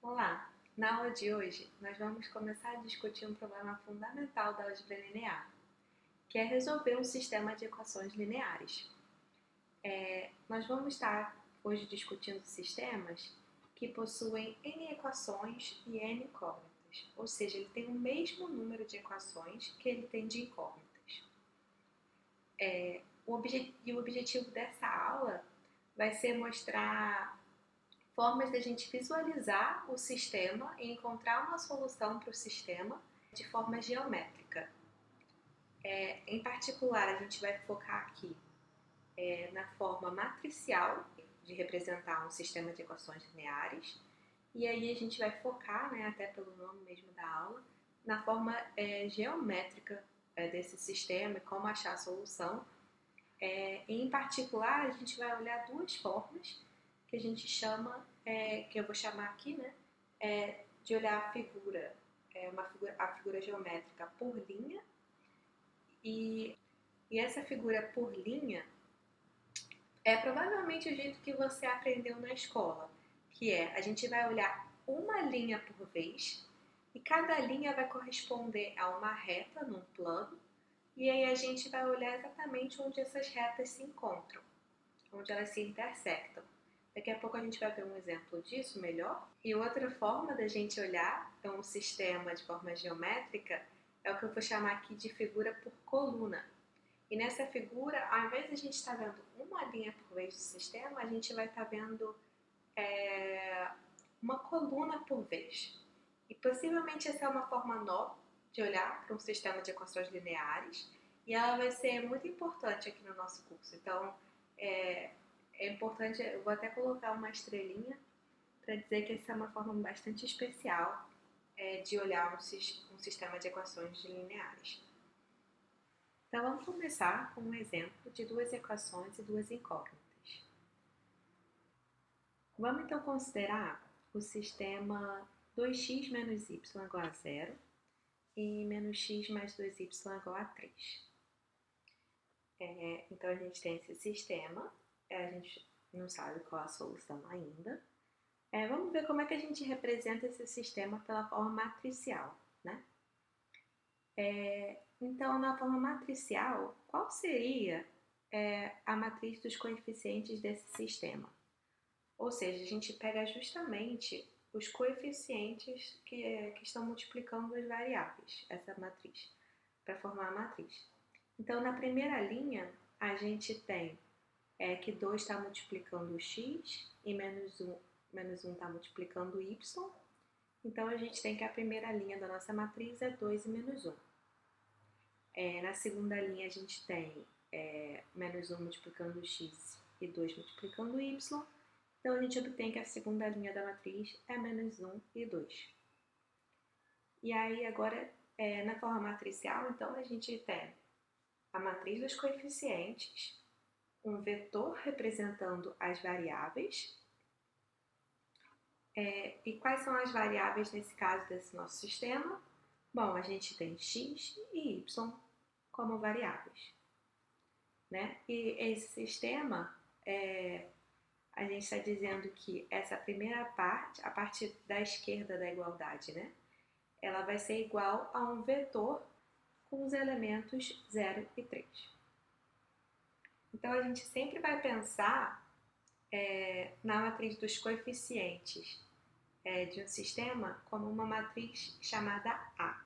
Olá! Na aula de hoje, nós vamos começar a discutir um problema fundamental da álgebra linear, que é resolver um sistema de equações lineares. Nós vamos estar hoje discutindo sistemas que possuem n equações e n incógnitas, ou seja, ele tem o mesmo número de equações que ele tem de incógnitas. O objetivo dessa aula vai ser mostrar formas da gente visualizar o sistema e encontrar uma solução para o sistema de forma geométrica. Em particular, a gente vai focar aqui na forma matricial de representar um sistema de equações lineares, e aí a gente vai focar, até pelo nome mesmo da aula, na forma geométrica desse sistema e como achar a solução. Em particular, a gente vai olhar duas formas que a gente chama, que eu vou chamar aqui, de olhar a figura, a figura geométrica por linha, e essa figura por linha é provavelmente o jeito que você aprendeu na escola, que é, a gente vai olhar uma linha por vez, e cada linha vai corresponder a uma reta num plano, e aí a gente vai olhar exatamente onde essas retas se encontram, onde elas se intersectam. Daqui a pouco a gente vai ver um exemplo disso melhor. E outra forma da gente olhar um sistema de forma geométrica é o que eu vou chamar aqui de figura por coluna. E nessa figura, ao invés de a gente estar vendo uma linha por vez do sistema, a gente vai estar vendo uma coluna por vez. E possivelmente essa é uma forma nova de olhar para um sistema de equações lineares, e ela vai ser muito importante aqui no nosso curso. Então, é importante, eu vou até colocar uma estrelinha para dizer que essa é uma forma bastante especial de olhar um sistema de equações lineares. Então, vamos começar com um exemplo de duas equações e duas incógnitas. Vamos então considerar o sistema 2x menos y igual a 0 e menos x mais 2y igual a 3. Então, a gente tem esse sistema, a gente não sabe qual a solução ainda. Vamos ver como é que a gente representa esse sistema pela forma matricial, né? Então, na forma matricial, qual seria a matriz dos coeficientes desse sistema? Ou seja, a gente pega justamente os coeficientes que estão multiplicando as variáveis, essa matriz, para formar a matriz. Então, na primeira linha, a gente tem que 2 está multiplicando o x e menos 1 está multiplicando o y. Então, a gente tem que a primeira linha da nossa matriz é 2 e menos 1. Na segunda linha, a gente tem menos 1 multiplicando o x e 2 multiplicando o y. Então, a gente obtém que a segunda linha da matriz é menos 1 e 2. E aí, agora, na forma matricial, então, a gente tem a matriz dos coeficientes, um vetor representando as variáveis. E quais são as variáveis nesse caso desse nosso sistema? Bom, a gente tem x e y como variáveis, né? E esse sistema, a gente está dizendo que essa primeira parte, a parte da esquerda da igualdade, né? Ela vai ser igual a um vetor com os elementos 0 e 3. Então, a gente sempre vai pensar na matriz dos coeficientes de um sistema como uma matriz chamada A.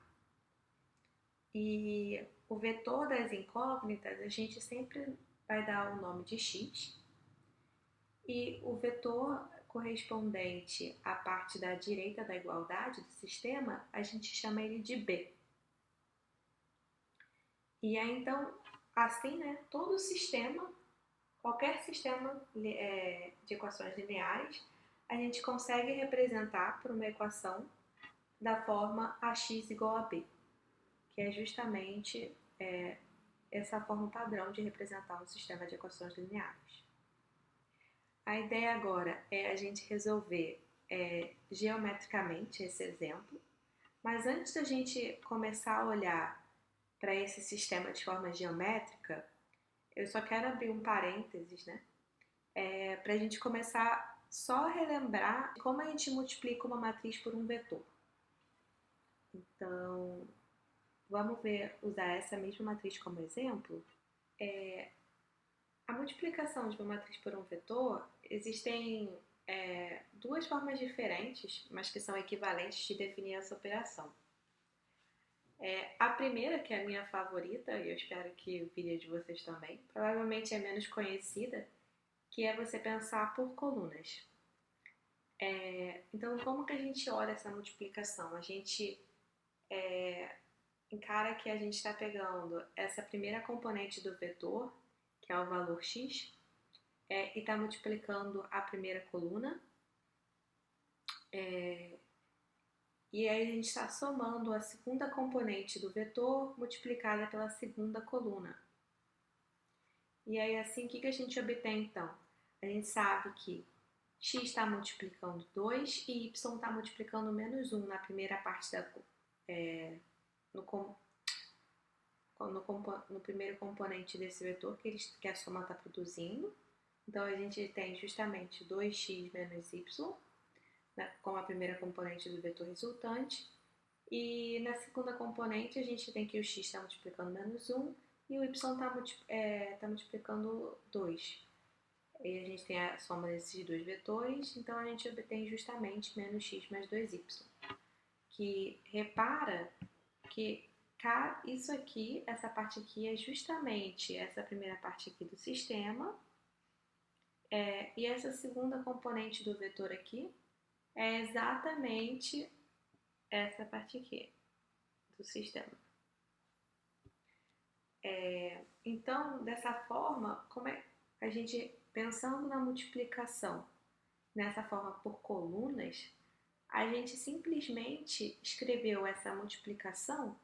E o vetor das incógnitas, a gente sempre vai dar o nome de x, e o vetor correspondente à parte da direita da igualdade do sistema, a gente chama ele de B. E aí, então, assim, né, todo sistema, qualquer sistema de equações lineares, a gente consegue representar por uma equação da forma ax igual a b, que é justamente essa forma padrão de representar um sistema de equações lineares. A ideia agora é a gente resolver geometricamente esse exemplo, mas antes da gente começar a olhar para esse sistema de forma geométrica, eu só quero abrir um parênteses, né? Para a gente começar só relembrar como a gente multiplica uma matriz por um vetor. Então, vamos usar essa mesma matriz como exemplo. A multiplicação de uma matriz por um vetor, existem duas formas diferentes, mas que são equivalentes de definir essa operação. A primeira, que é a minha favorita, e eu espero que o vídeo de vocês também, provavelmente é menos conhecida, que é você pensar por colunas. Então, como que a gente olha essa multiplicação? A gente encara que a gente está pegando essa primeira componente do vetor, que é o valor x, e está multiplicando a primeira coluna. E aí a gente está somando a segunda componente do vetor multiplicada pela segunda coluna. E aí assim, o que a gente obtém então? A gente sabe que x está multiplicando 2 e y está multiplicando menos 1 na primeira parte no primeiro componente desse vetor que a soma está produzindo. Então a gente tem justamente 2x menos y, né, como a primeira componente do vetor resultante. E na segunda componente a gente tem que o x está multiplicando menos 1 e o y está multiplicando 2. E a gente tem a soma desses dois vetores, então a gente obtém justamente menos x mais 2y. Que repara que isso aqui, essa parte aqui é justamente essa primeira parte aqui do sistema, e essa segunda componente do vetor aqui é exatamente essa parte aqui do sistema. Então, dessa forma, como é a gente, pensando na multiplicação nessa forma por colunas, a gente simplesmente escreveu essa multiplicação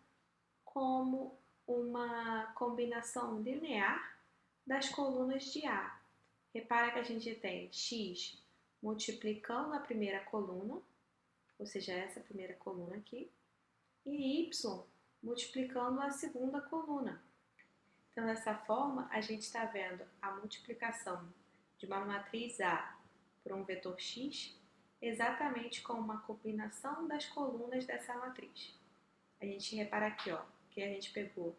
como uma combinação linear das colunas de A. Repara que a gente tem x multiplicando a primeira coluna, ou seja, essa primeira coluna aqui, e y multiplicando a segunda coluna. Então, dessa forma, a gente está vendo a multiplicação de uma matriz A por um vetor x exatamente como uma combinação das colunas dessa matriz. A gente repara aqui, ó, que a gente pegou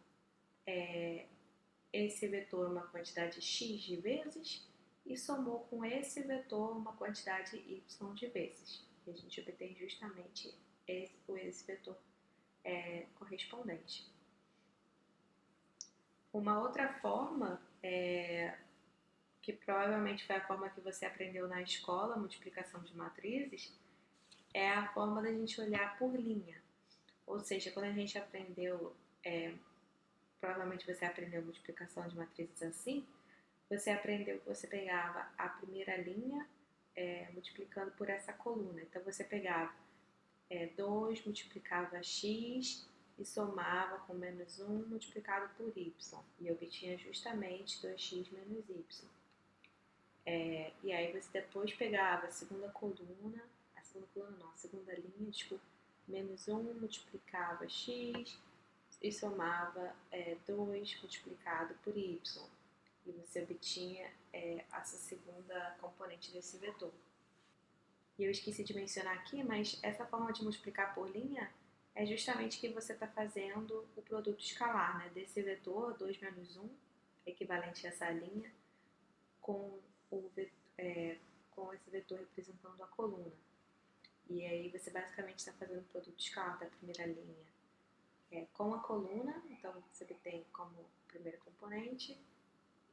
esse vetor uma quantidade x de vezes e somou com esse vetor uma quantidade y de vezes. E a gente obtém justamente esse vetor correspondente. Uma outra forma, que provavelmente foi a forma que você aprendeu na escola, multiplicação de matrizes, é a forma da gente olhar por linha. Ou seja, quando a gente aprendeu, provavelmente você aprendeu multiplicação de matrizes assim, você aprendeu que você pegava a primeira linha multiplicando por essa coluna. Então você pegava 2 multiplicava x e somava com menos 1 multiplicado por y. E obtinha justamente 2x menos y. E aí você depois pegava a segunda linha, desculpa, menos 1 multiplicava x e somava 2 multiplicado por y. E você obtinha essa segunda componente desse vetor. E eu esqueci de mencionar aqui, mas essa forma de multiplicar por linha é justamente que você está fazendo o produto escalar, né? Desse vetor, 2 menos 1, equivalente a essa linha, com esse vetor representando a coluna. E aí você basicamente está fazendo o produto escalar da primeira linha com a coluna, então você tem como primeiro componente,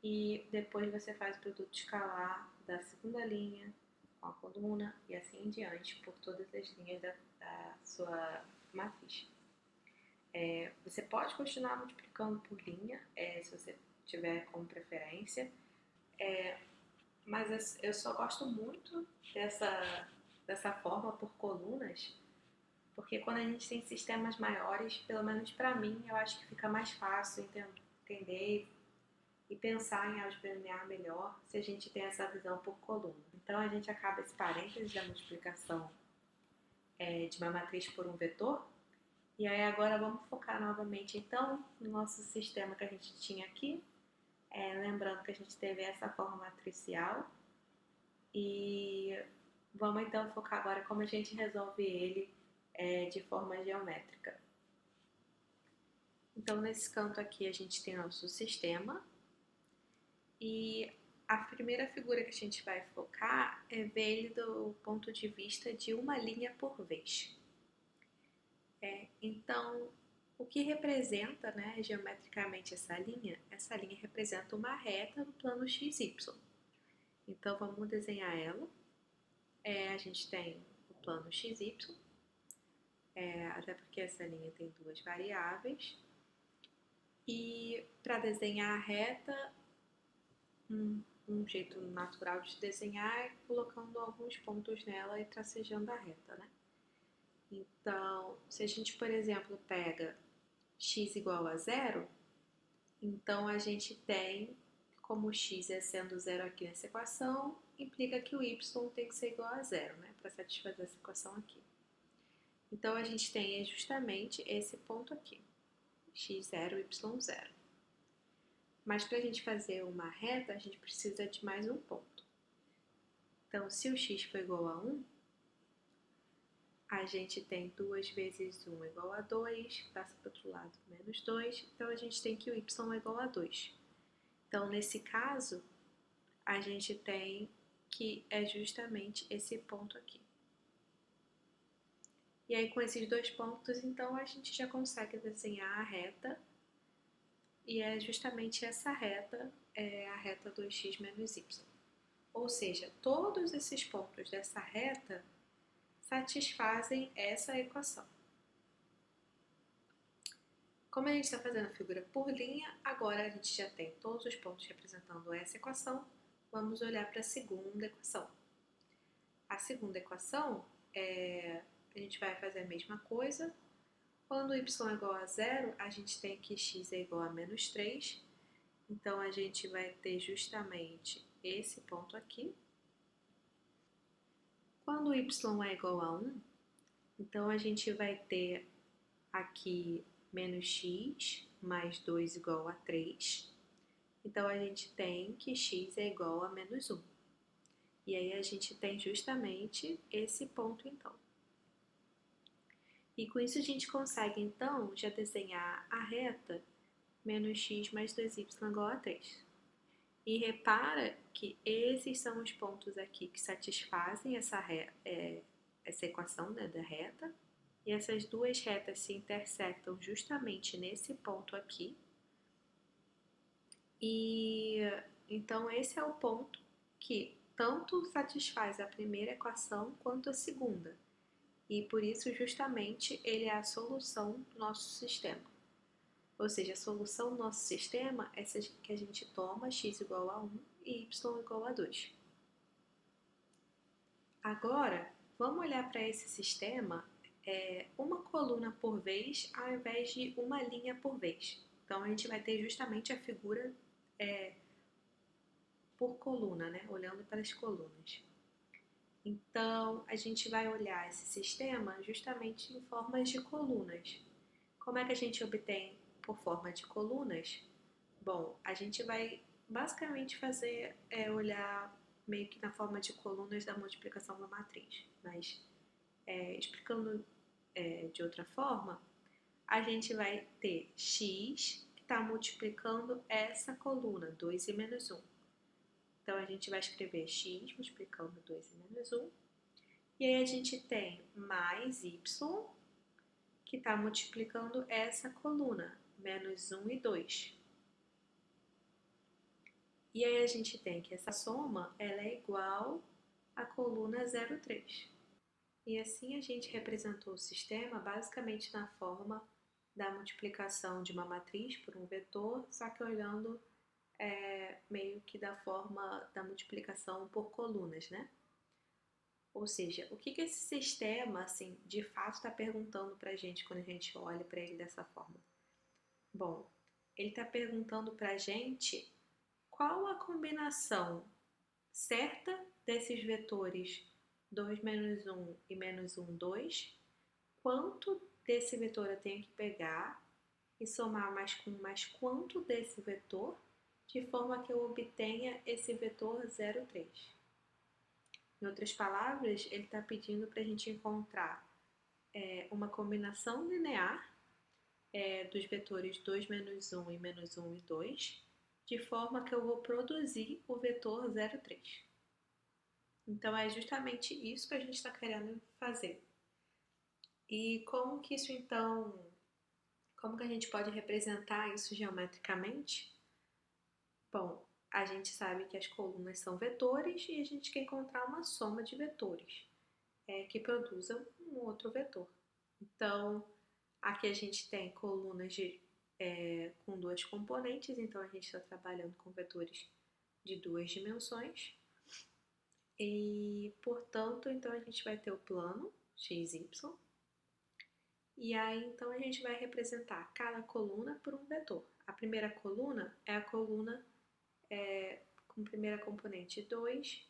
e depois você faz o produto escalar da segunda linha com a coluna e assim em diante por todas as linhas da sua matriz. Você pode continuar multiplicando por linha, se você tiver como preferência, mas eu só gosto muito dessa forma por colunas, porque quando a gente tem sistemas maiores, pelo menos para mim, eu acho que fica mais fácil entender e pensar em álgebra linear melhor se a gente tem essa visão por coluna. Então a gente acaba esse parênteses da multiplicação de uma matriz por um vetor. E aí agora vamos focar novamente então no nosso sistema que a gente tinha aqui. Lembrando que a gente teve essa forma matricial E vamos então focar agora como a gente resolve ele de forma geométrica. Então, nesse canto aqui, a gente tem nosso sistema. E a primeira figura que a gente vai focar é ver ele do ponto de vista de uma linha por vez. Então, o que representa, né, geometricamente essa linha? Essa linha representa uma reta no plano XY. Então, vamos desenhar ela. A gente tem o plano XY, até porque essa linha tem duas variáveis. E para desenhar a reta, um jeito natural de desenhar é colocando alguns pontos nela e tracejando a reta, né? Então, se a gente, por exemplo, pega x igual a zero, então a gente tem, como x é sendo zero aqui nessa equação, implica que o y tem que ser igual a zero, né? Para satisfazer essa equação aqui. Então, a gente tem justamente esse ponto aqui, x0, y0. Mas para a gente fazer uma reta, a gente precisa de mais um ponto. Então, se o x for igual a 1, a gente tem 2 vezes 1 igual a 2, passa para o outro lado, menos 2, então a gente tem que o y é igual a 2. Então, nesse caso, a gente tem que é justamente esse ponto aqui. E aí, com esses dois pontos, então, a gente já consegue desenhar a reta, e é justamente essa reta, a reta 2x menos y. Ou seja, todos esses pontos dessa reta satisfazem essa equação. Como a gente está fazendo a figura por linha, agora a gente já tem todos os pontos representando essa equação. Vamos olhar para a segunda equação. A segunda equação, a gente vai fazer a mesma coisa. Quando y é igual a zero, a gente tem que x é igual a menos 3. Então, a gente vai ter justamente esse ponto aqui. Quando y é igual a 1, então a gente vai ter aqui menos x mais 2 igual a 3. Então, a gente tem que x é igual a menos 1. E aí, a gente tem justamente esse ponto, então. E com isso, a gente consegue, então, já desenhar a reta menos x mais 2y igual a 3. E repara que esses são os pontos aqui que satisfazem essa equação, né, da reta. E essas duas retas se intersectam justamente nesse ponto aqui. E então esse é o ponto que tanto satisfaz a primeira equação quanto a segunda. E por isso justamente ele é a solução do nosso sistema. Ou seja, a solução do nosso sistema é essa que a gente toma x igual a 1 e y igual a 2. Agora, vamos olhar para esse sistema uma coluna por vez ao invés de uma linha por vez. Então, a gente vai ter justamente a figura por coluna, né? Olhando para as colunas. Então, a gente vai olhar esse sistema justamente em formas de colunas. Como é que a gente obtém por forma de colunas? Bom, a gente vai basicamente fazer olhar meio que na forma de colunas da multiplicação da matriz. Mas, explicando de outra forma, a gente vai ter x que está multiplicando essa coluna, 2 e menos 1. Então, a gente vai escrever x multiplicando 2 e menos 1. E aí, a gente tem mais y, que está multiplicando essa coluna, menos 1 e 2. E aí, a gente tem que essa soma ela é igual à coluna 0,3. E assim, a gente representou o sistema basicamente na forma da multiplicação de uma matriz por um vetor, só que olhando meio que da forma da multiplicação por colunas, né? Ou seja, o que esse sistema, assim, de fato está perguntando para a gente quando a gente olha para ele dessa forma? Bom, ele está perguntando para a gente qual a combinação certa desses vetores 2 menos 1 e menos 1, 2, quanto desse vetor eu tenho que pegar e somar mais quanto desse vetor, de forma que eu obtenha esse vetor 0,3. Em outras palavras, ele está pedindo para a gente encontrar uma combinação linear dos vetores 2, menos 1 e menos 1 e 2, de forma que eu vou produzir o vetor 0, 3. Então, é justamente isso que a gente está querendo fazer. E como que isso, então, como que a gente pode representar isso geometricamente? Bom, a gente sabe que as colunas são vetores e a gente quer encontrar uma soma de vetores que produzam um outro vetor. Então, aqui a gente tem colunas com duas componentes, então a gente está trabalhando com vetores de duas dimensões. E, portanto, então a gente vai ter o plano x, y. E aí, então, a gente vai representar cada coluna por um vetor. A primeira coluna é a coluna com primeira componente 2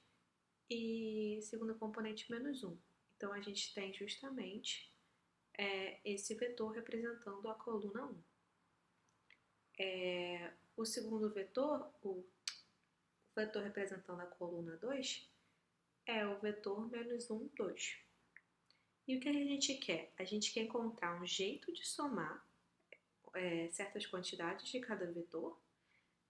e segunda componente menos 1. Então, a gente tem justamente esse vetor representando a coluna 1. O segundo vetor, o vetor representando a coluna 2, é o vetor menos 1, 2. E o que a gente quer? A gente quer encontrar um jeito de somar certas quantidades de cada vetor,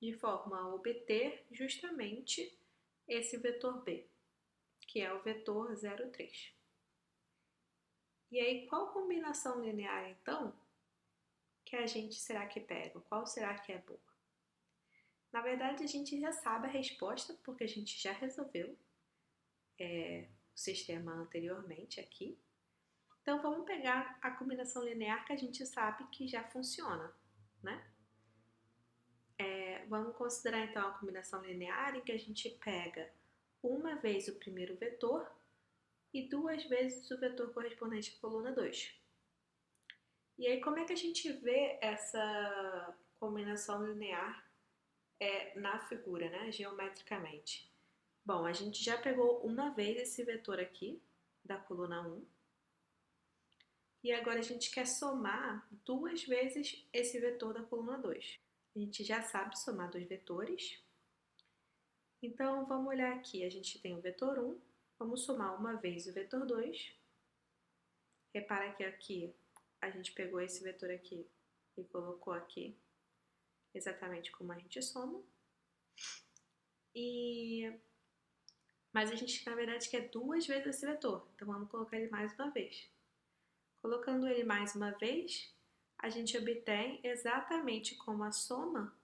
de forma a obter justamente esse vetor B, que é o vetor 0, 3. E aí, qual combinação linear, então, que a gente será que pega? Qual será que é boa? Na verdade, a gente já sabe a resposta, porque a gente já resolveu o sistema anteriormente aqui. Então, vamos pegar a combinação linear que a gente sabe que já funciona, né? Vamos considerar, então, a combinação linear em que a gente pega uma vez o primeiro vetor e duas vezes o vetor correspondente à coluna 2. E aí, como é que a gente vê essa combinação linear na figura, né, geometricamente? Bom, a gente já pegou uma vez esse vetor aqui, da coluna 1, e agora a gente quer somar duas vezes esse vetor da coluna 2. A gente já sabe somar dois vetores, então vamos olhar aqui, a gente tem o vetor 1, vamos somar uma vez o vetor 2, repara que aqui a gente pegou esse vetor aqui e colocou aqui exatamente como a gente soma. Mas a gente, na verdade, quer duas vezes esse vetor, então vamos colocar ele mais uma vez. Colocando ele mais uma vez, a gente obtém exatamente como a soma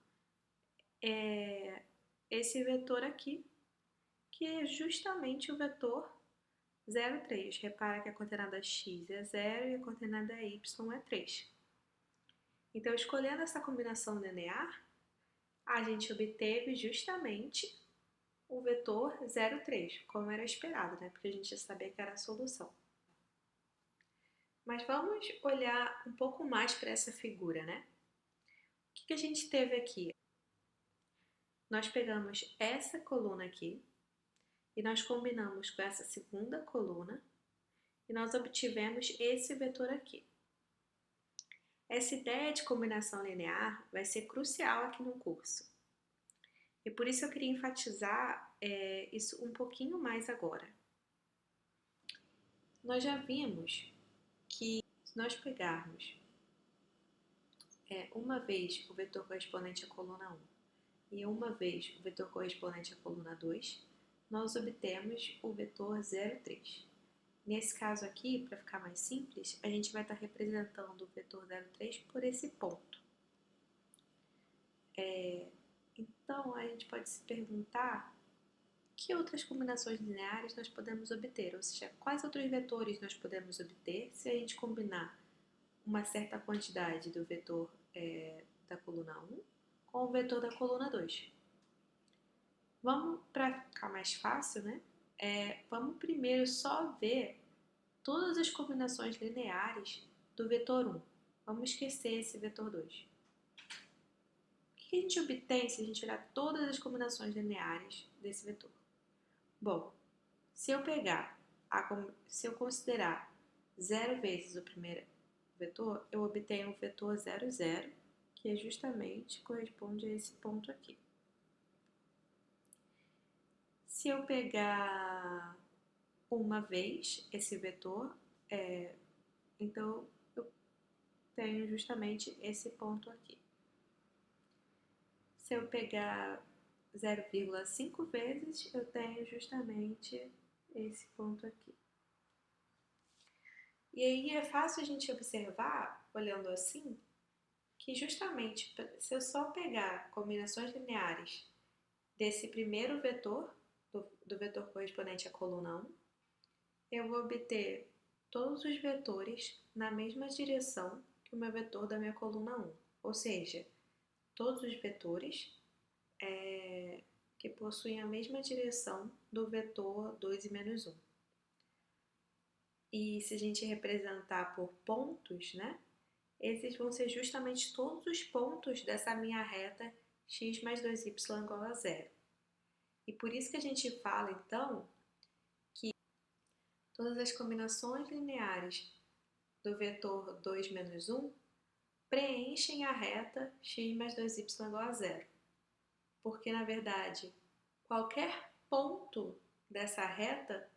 esse vetor aqui, que é justamente o vetor 0, 3. Repara que a coordenada x é 0 e a coordenada y é 3. Então, escolhendo essa combinação linear, a gente obteve justamente o vetor 0, 3, como era esperado, né? Porque a gente já sabia que era a solução. Mas vamos olhar um pouco mais para essa figura, né? O que a gente teve aqui? Nós pegamos essa coluna aqui e nós combinamos com essa segunda coluna e nós obtivemos esse vetor aqui. Essa ideia de combinação linear vai ser crucial aqui no curso. E por isso eu queria enfatizar isso um pouquinho mais agora. Nós já vimos que se nós pegarmos uma vez o vetor correspondente à coluna 1 e uma vez o vetor correspondente à coluna 2, nós obtemos o vetor 0, 3. Nesse caso aqui, para ficar mais simples, a gente vai estar representando o vetor 0, 3 por esse ponto. Então, a gente pode se perguntar que outras combinações lineares nós podemos obter, ou seja, quais outros vetores nós podemos obter se a gente combinar uma certa quantidade do vetor da coluna 1 com o vetor da coluna 2. Vamos, para ficar mais fácil, né? Vamos primeiro só ver todas as combinações lineares do vetor 1. Vamos esquecer esse vetor 2. O que a gente obtém se a gente olhar todas as combinações lineares desse vetor? Bom, se eu considerar 0 vezes o primeiro vetor, eu obtenho o vetor 0, 0, que justamente corresponde a esse ponto aqui. Se eu pegar uma vez esse vetor, então eu tenho justamente esse ponto aqui. Se eu pegar 0,5 vezes, eu tenho justamente esse ponto aqui. E aí é fácil a gente observar, olhando assim, que justamente se eu só pegar combinações lineares desse primeiro vetor, do vetor correspondente à coluna 1, eu vou obter todos os vetores na mesma direção que o meu vetor da minha coluna 1. Ou seja, todos os vetores que possuem a mesma direção do vetor 2 e menos 1. E se a gente representar por pontos, né? Esses vão ser justamente todos os pontos dessa minha reta x mais 2y igual a zero. E por isso que a gente fala, então, que todas as combinações lineares do vetor 2 menos 1 preenchem a reta x mais 2y igual a zero. Porque, na verdade, qualquer ponto dessa reta,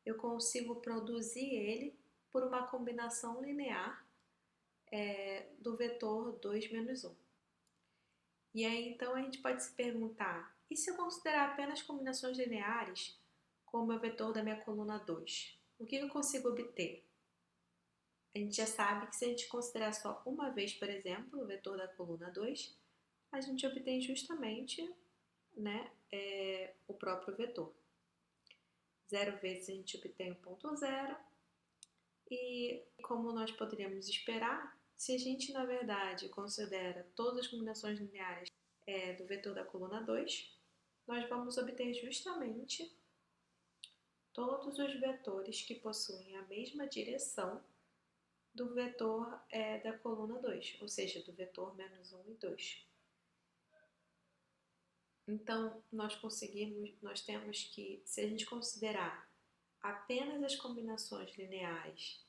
eu consigo produzir ele por uma combinação linear do vetor 2 menos 1. E aí, então, a gente pode se perguntar, e se eu considerar apenas combinações lineares com o meu vetor da minha coluna 2? O que eu consigo obter? A gente já sabe que se a gente considerar só uma vez, por exemplo, o vetor da coluna 2, a gente obtém justamente, né, o próprio vetor. 0 vezes a gente obtém o ponto zero. E como nós poderíamos esperar, se a gente, na verdade, considera todas as combinações lineares do vetor da coluna 2, nós vamos obter justamente todos os vetores que possuem a mesma direção do vetor da coluna 2, ou seja, do vetor menos 1 e 2. Então, nós temos que, se a gente considerar apenas as combinações lineares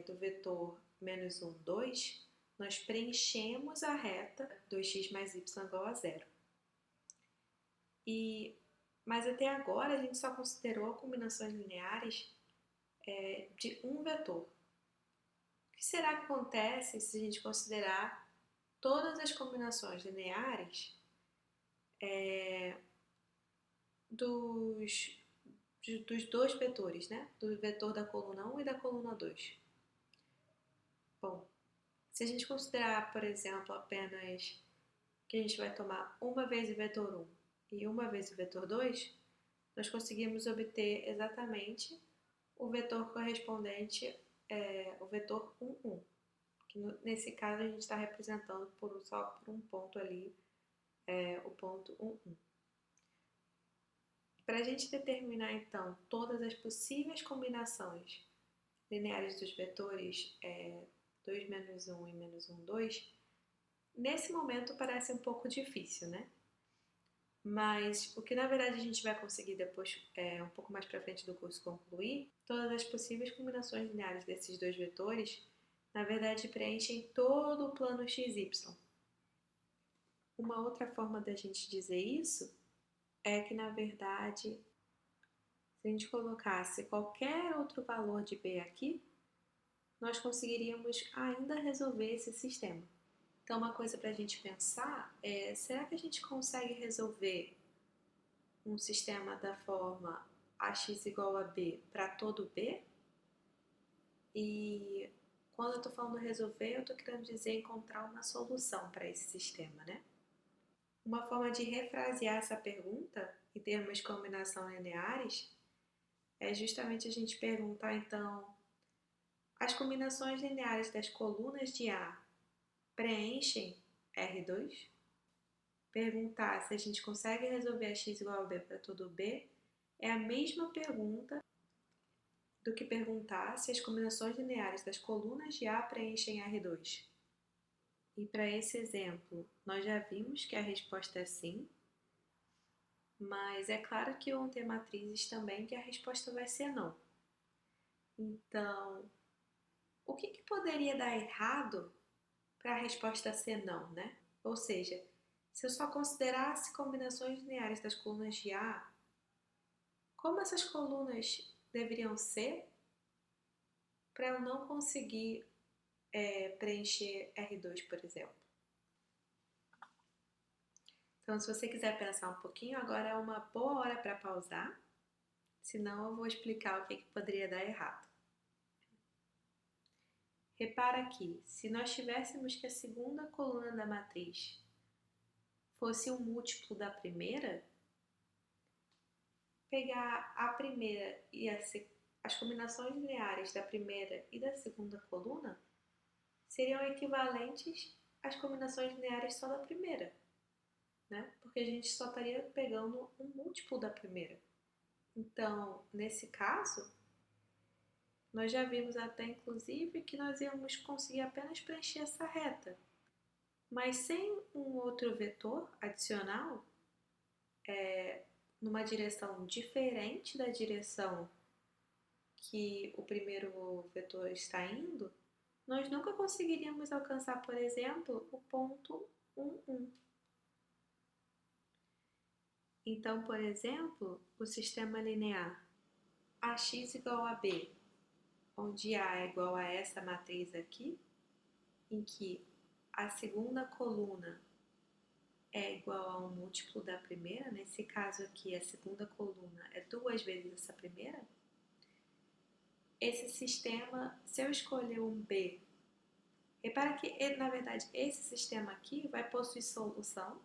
do vetor menos 1, 2, nós preenchemos a reta 2x mais y igual a zero. Mas até agora a gente só considerou combinações lineares de um vetor. O que será que acontece se a gente considerar todas as combinações lineares dos dois vetores, né? Do vetor da coluna 1 e da coluna 2? Bom, se a gente considerar, por exemplo, apenas que a gente vai tomar uma vez o vetor 1 e uma vez o vetor 2, nós conseguimos obter exatamente o vetor correspondente, o vetor 1, 1. Que nesse caso a gente está representando só por um ponto ali, o ponto 1, 1. Para a gente determinar, então, todas as possíveis combinações lineares dos vetores 2 menos 1 e menos 1, 2, nesse momento parece um pouco difícil, né? Mas o que na verdade a gente vai conseguir depois, um pouco mais para frente do curso, concluir, todas as possíveis combinações lineares desses dois vetores, na verdade preenchem todo o plano XY. Uma outra forma da gente dizer isso é que, na verdade, se a gente colocasse qualquer outro valor de B aqui, nós conseguiríamos ainda resolver esse sistema. Então, uma coisa para a gente pensar é, será que a gente consegue resolver um sistema da forma AX igual a B para todo B? E quando eu estou falando resolver, eu estou querendo dizer encontrar uma solução para esse sistema, né? Uma forma de refrasear essa pergunta em termos de combinação lineares é justamente a gente perguntar, então, as combinações lineares das colunas de A preenchem R2? Perguntar se a gente consegue resolver a x igual a b para todo B é a mesma pergunta do que perguntar se as combinações lineares das colunas de A preenchem R2. E para esse exemplo, nós já vimos que a resposta é sim, mas é claro que vão ter matrizes também que a resposta vai ser não. Então, o que poderia dar errado para a resposta ser não, né? Ou seja, se eu só considerasse combinações lineares das colunas de A, como essas colunas deveriam ser para eu não conseguir preencher R2, por exemplo? Então, se você quiser pensar um pouquinho, agora é uma boa hora para pausar, senão eu vou explicar o que poderia dar errado. Repara aqui, se nós tivéssemos que a segunda coluna da matriz fosse um múltiplo da primeira, pegar a primeira e as combinações lineares da primeira e da segunda coluna seriam equivalentes às combinações lineares só da primeira, né? Porque a gente só estaria pegando um múltiplo da primeira. Então, nesse caso, nós já vimos até inclusive que nós íamos conseguir apenas preencher essa reta. Mas sem um outro vetor adicional, numa direção diferente da direção que o primeiro vetor está indo, nós nunca conseguiríamos alcançar, por exemplo, o ponto 1, 1. Então, por exemplo, o sistema linear AX igual a B, onde A é igual a essa matriz aqui, em que a segunda coluna é igual a um múltiplo da primeira, nesse caso aqui a segunda coluna é 2 vezes essa primeira, esse sistema, se eu escolher um B, repara que na verdade esse sistema aqui vai possuir solução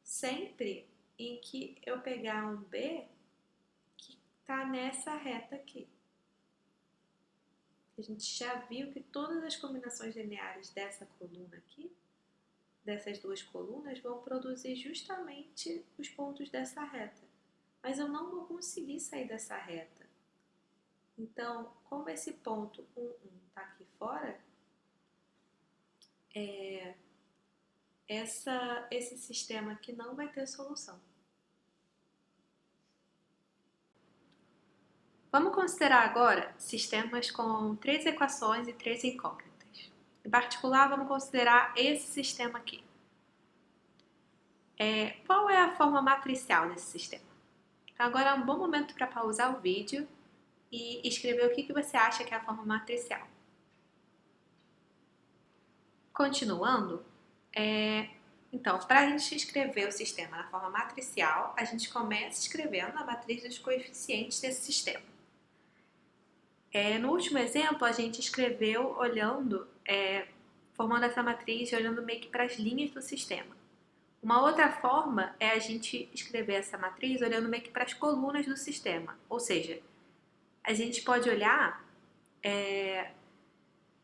sempre em que eu pegar um B que está nessa reta aqui. A gente já viu que todas as combinações lineares dessa coluna aqui, dessas duas colunas, vão produzir justamente os pontos dessa reta. Mas eu não vou conseguir sair dessa reta. Então, como esse ponto 1, 1 está aqui fora, esse sistema aqui não vai ter solução. Vamos considerar agora sistemas com 3 equações e 3 incógnitas. Em particular, vamos considerar esse sistema aqui. Qual é a forma matricial desse sistema? Então, agora é um bom momento para pausar o vídeo e escrever o que você acha que é a forma matricial. Continuando, então, para a gente escrever o sistema na forma matricial, a gente começa escrevendo a matriz dos coeficientes desse sistema. No último exemplo, a gente escreveu formando essa matriz olhando meio que para as linhas do sistema. Uma outra forma é a gente escrever essa matriz olhando meio que para as colunas do sistema. Ou seja, a gente pode olhar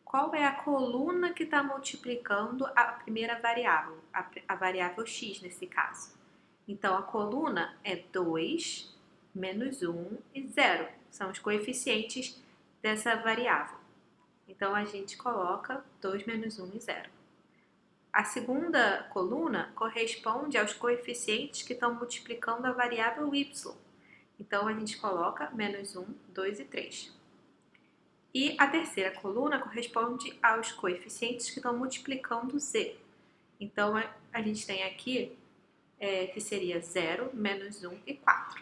qual é a coluna que está multiplicando a primeira variável, a variável x nesse caso. Então, a coluna é 2, menos 1 e 0. São os coeficientes dessa variável. Então, a gente coloca 2, menos 1 e 0. A segunda coluna corresponde aos coeficientes que estão multiplicando a variável y. Então, a gente coloca menos 1, 2 e 3. E a terceira coluna corresponde aos coeficientes que estão multiplicando z. Então, a gente tem aqui que seria 0, menos 1 e 4.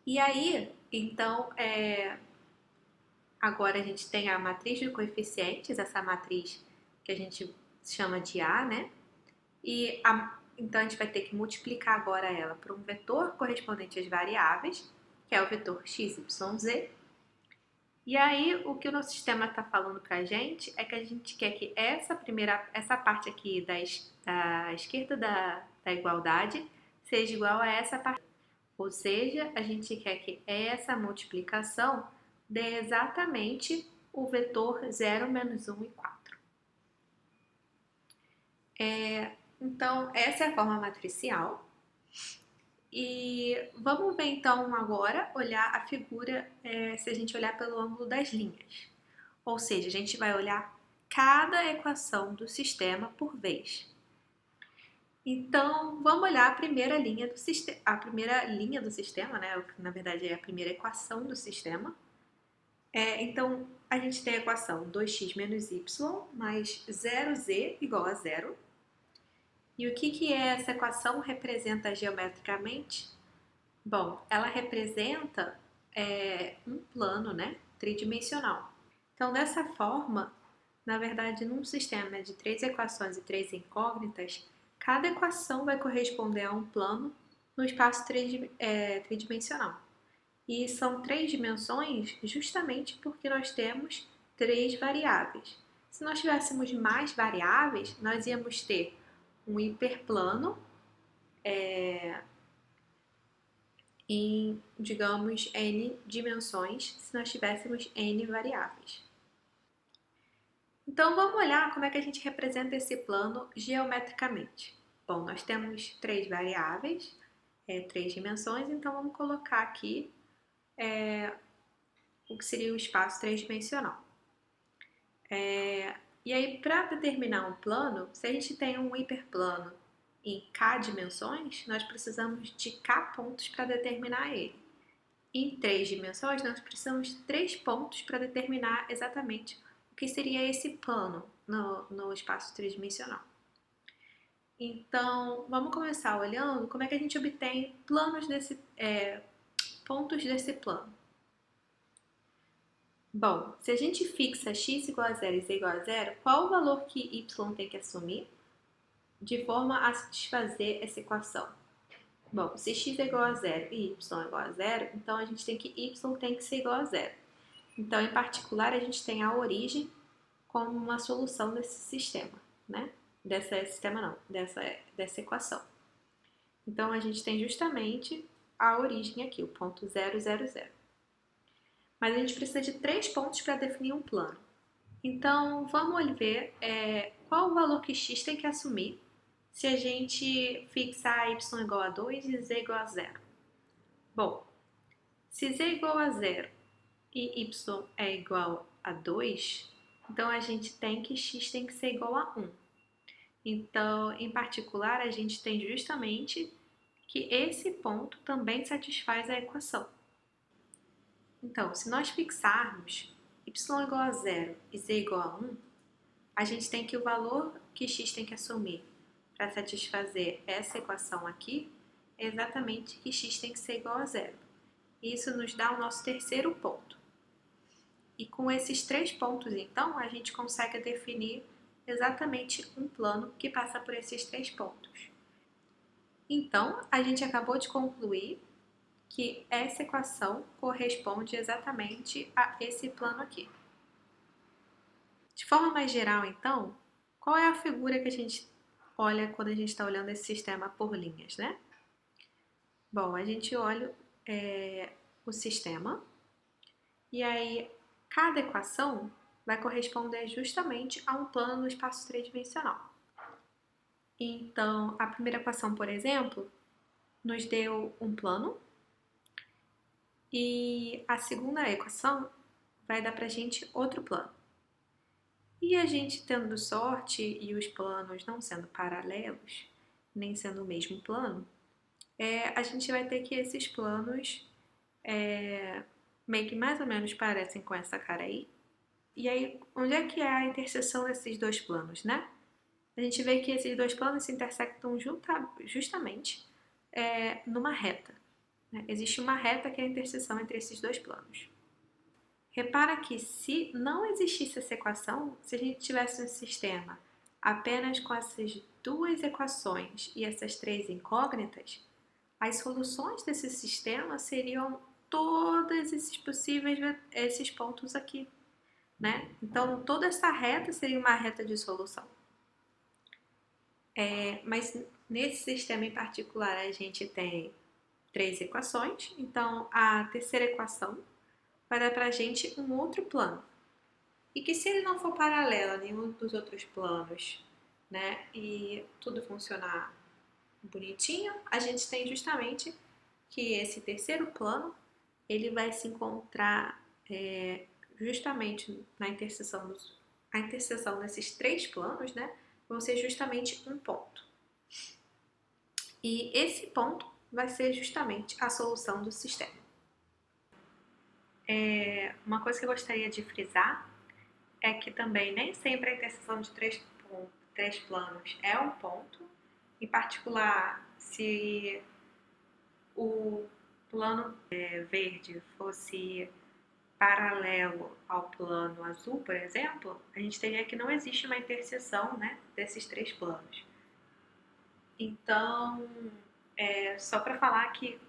E aí, então, agora a gente tem a matriz de coeficientes, essa matriz que a gente chama de A, né? Então, a gente vai ter que multiplicar agora ela por um vetor correspondente às variáveis, que é o vetor x, y, z. E aí, o que o nosso sistema está falando para a gente é que a gente quer que essa parte aqui da esquerda da igualdade seja igual a essa parte. Ou seja, a gente quer que essa multiplicação dê exatamente o vetor 0, menos 1 e 4. Então, essa é a forma matricial. E vamos ver então agora, olhar a figura, se a gente olhar pelo ângulo das linhas. Ou seja, a gente vai olhar cada equação do sistema por vez. Então, vamos olhar a primeira linha do sistema, né? Na verdade é a primeira equação do sistema. Então, a gente tem a equação 2x menos y mais 0z igual a 0. E o que essa equação representa geometricamente? Bom, ela representa um plano, né, tridimensional. Então, dessa forma, na verdade, num sistema de 3 equações e 3 incógnitas, cada equação vai corresponder a um plano no espaço tridimensional. E são 3 dimensões justamente porque nós temos 3 variáveis. Se nós tivéssemos mais variáveis, nós íamos ter um hiperplano em, digamos, n dimensões, se nós tivéssemos n variáveis. Então, vamos olhar como é que a gente representa esse plano geometricamente. Bom, nós temos 3 variáveis, 3 dimensões, então vamos colocar aqui o que seria o espaço tridimensional. E aí, para determinar um plano, se a gente tem um hiperplano em k dimensões, nós precisamos de k pontos para determinar ele. Em 3 dimensões, nós precisamos de 3 pontos para determinar exatamente o que seria esse plano no espaço tridimensional. Então, vamos começar olhando como é que a gente obtém pontos desse plano. Bom, se a gente fixa x igual a 0 e z igual a 0, qual o valor que y tem que assumir de forma a satisfazer essa equação? Bom, se x é igual a 0 e y é igual a 0, então a gente tem que y tem que ser igual a 0. Então, em particular, a gente tem a origem como uma solução desse sistema, né? Dessa equação. Então, a gente tem justamente a origem aqui, o ponto 0, 0, 0. Mas a gente precisa de 3 pontos para definir um plano. Então, vamos ver qual o valor que x tem que assumir se a gente fixar y igual a 2 e z igual a 0. Bom, se z é igual a 0 e y é igual a 2, então a gente tem que x tem que ser igual a 1. Então, em particular, a gente tem justamente que esse ponto também satisfaz a equação. Então, se nós fixarmos y igual a 0 e z igual a 1, a gente tem que o valor que x tem que assumir para satisfazer essa equação aqui é exatamente que x tem que ser igual a 0. Isso nos dá o nosso terceiro ponto. E com esses 3 pontos, então, a gente consegue definir exatamente um plano que passa por esses 3 pontos. Então, a gente acabou de concluir que essa equação corresponde exatamente a esse plano aqui. De forma mais geral, então, qual é a figura que a gente olha quando a gente está olhando esse sistema por linhas, né? Bom, a gente olha o sistema e aí cada equação vai corresponder justamente a um plano no espaço tridimensional. Então, a primeira equação, por exemplo, nos deu um plano e a segunda equação vai dar pra gente outro plano. E a gente tendo sorte e os planos não sendo paralelos, nem sendo o mesmo plano, a gente vai ter que esses planos meio que mais ou menos parecem com essa cara aí. E aí, onde é que é a interseção desses dois planos, né? A gente vê que esses dois planos se intersectam justamente numa reta. Né? Existe uma reta que é a interseção entre esses dois planos. Repara que se não existisse essa equação, se a gente tivesse um sistema apenas com essas duas equações e essas 3 incógnitas, as soluções desse sistema seriam todos esses pontos aqui, né? Então, toda essa reta seria uma reta de solução. Mas nesse sistema em particular, a gente tem 3 equações, então a terceira equação vai dar pra gente um outro plano. E que se ele não for paralelo a nenhum dos outros planos, né, e tudo funcionar bonitinho, a gente tem justamente que esse terceiro plano, ele vai se encontrar justamente na interseção desses 3 planos, né, vão ser justamente um ponto. E esse ponto vai ser justamente a solução do sistema. Uma coisa que eu gostaria de frisar é que também nem sempre a interseção de 3 planos é um ponto. Em particular, se o plano verde fosse paralelo ao plano azul, por exemplo, a gente teria que não existe uma interseção, né, desses três planos. Então, só para falar que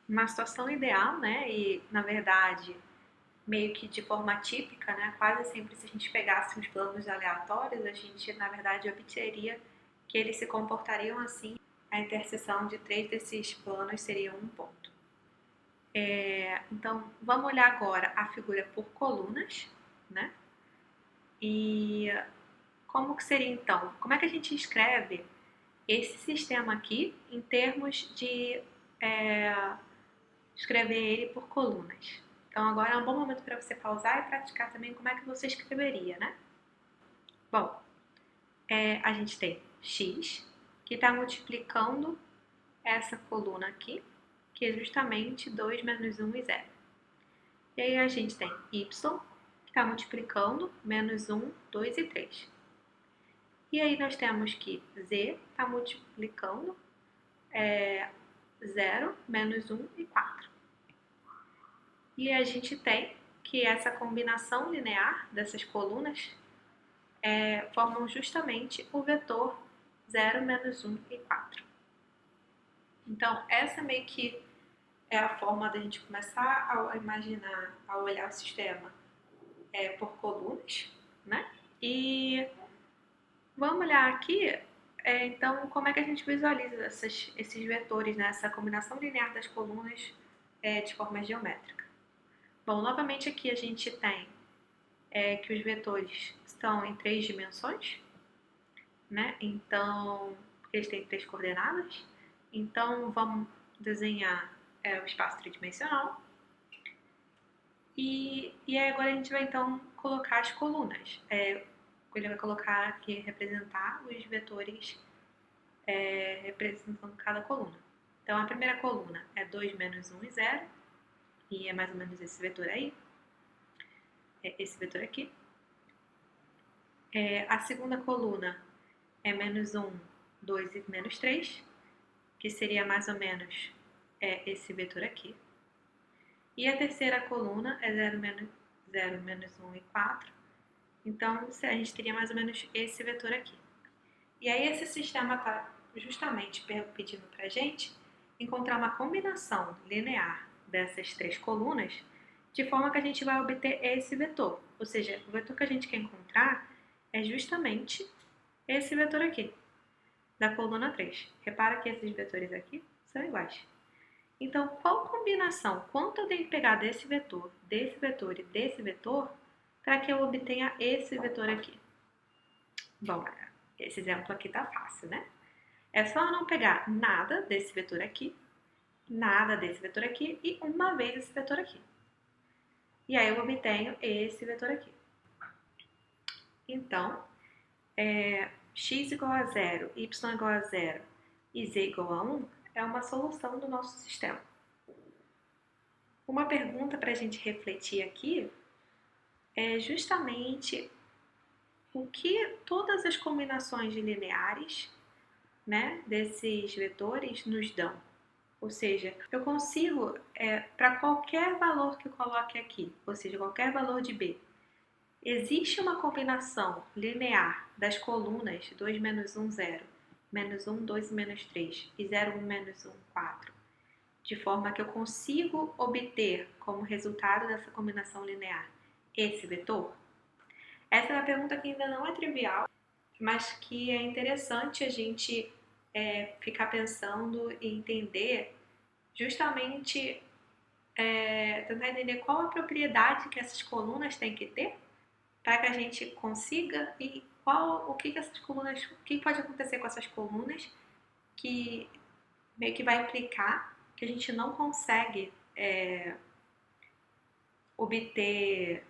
uma situação ideal, né, e na verdade meio que de forma típica, né, quase sempre se a gente pegasse uns planos aleatórios, a gente na verdade obteria que eles se comportariam assim. A interseção de três desses planos seria um ponto. Então, vamos olhar agora a figura por colunas, né? E como que seria então? Como é que a gente escreve esse sistema aqui em termos de escrever ele por colunas? Então, agora é um bom momento para você pausar e praticar também como é que você escreveria, né? Bom, a gente tem x, que está multiplicando essa coluna aqui, que é justamente 2 menos 1 e 0. E aí a gente tem y, que está multiplicando menos 1, 2 e 3. E aí nós temos que z está multiplicando 0, menos 1 e 4. E a gente tem que essa combinação linear dessas colunas formam justamente o vetor 0, menos 1 e 4. Então, essa meio que é a forma da gente começar a imaginar, a olhar o sistema por colunas, né? E vamos olhar aqui, então, como é que a gente visualiza esses vetores, né? Essa combinação linear das colunas de forma geométrica. Bom, novamente aqui a gente tem que os vetores estão em 3 dimensões, né? Então, eles têm 3 coordenadas. Então, vamos desenhar o espaço tridimensional. E aí agora a gente vai então colocar as colunas. Ele vai colocar aqui, representar os vetores representando cada coluna. Então, a primeira coluna é 2 menos 1 e 0. E é mais ou menos esse vetor aí. Esse vetor aqui. A segunda coluna é menos 1, 2 e menos 3, que seria mais ou menos esse vetor aqui. E a terceira coluna é 0, menos 1 e 4. Então, a gente teria mais ou menos esse vetor aqui. E aí esse sistema está justamente pedindo para a gente encontrar uma combinação linear dessas três colunas, de forma que a gente vai obter esse vetor. Ou seja, o vetor que a gente quer encontrar é justamente esse vetor aqui, da coluna 3. Repara que esses vetores aqui são iguais. Então, qual combinação? Quanto eu tenho que pegar desse vetor e desse vetor para que eu obtenha esse vetor aqui? Bom, esse exemplo aqui tá fácil, né? É só eu não pegar nada desse vetor aqui, nada desse vetor aqui e uma vez esse vetor aqui. E aí eu obtenho esse vetor aqui. Então, x igual a 0, y igual a 0 e z igual a 1 é uma solução do nosso sistema. Uma pergunta para a gente refletir aqui é justamente o que todas as combinações lineares, né, desses vetores nos dão. Ou seja, eu consigo, para qualquer valor que eu coloque aqui, ou seja, qualquer valor de b, existe uma combinação linear das colunas 2, menos 1, 0, menos 1, 2 e menos 3 e 0, 1, menos 1, 4, de forma que eu consigo obter como resultado dessa combinação linear esse vetor? Essa é uma pergunta que ainda não é trivial, mas que é interessante a gente ficar pensando e entender justamente, tentar entender qual a propriedade que essas colunas têm que ter para que a gente consiga e o que essas colunas, o que pode acontecer com essas colunas que meio que vai implicar que a gente não consegue obter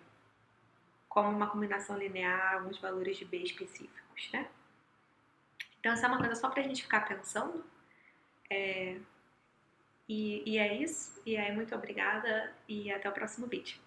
como uma combinação linear alguns valores de B específicos, né? Então, essa é uma coisa só para a gente ficar pensando. E é isso. E aí, muito obrigada e até o próximo vídeo.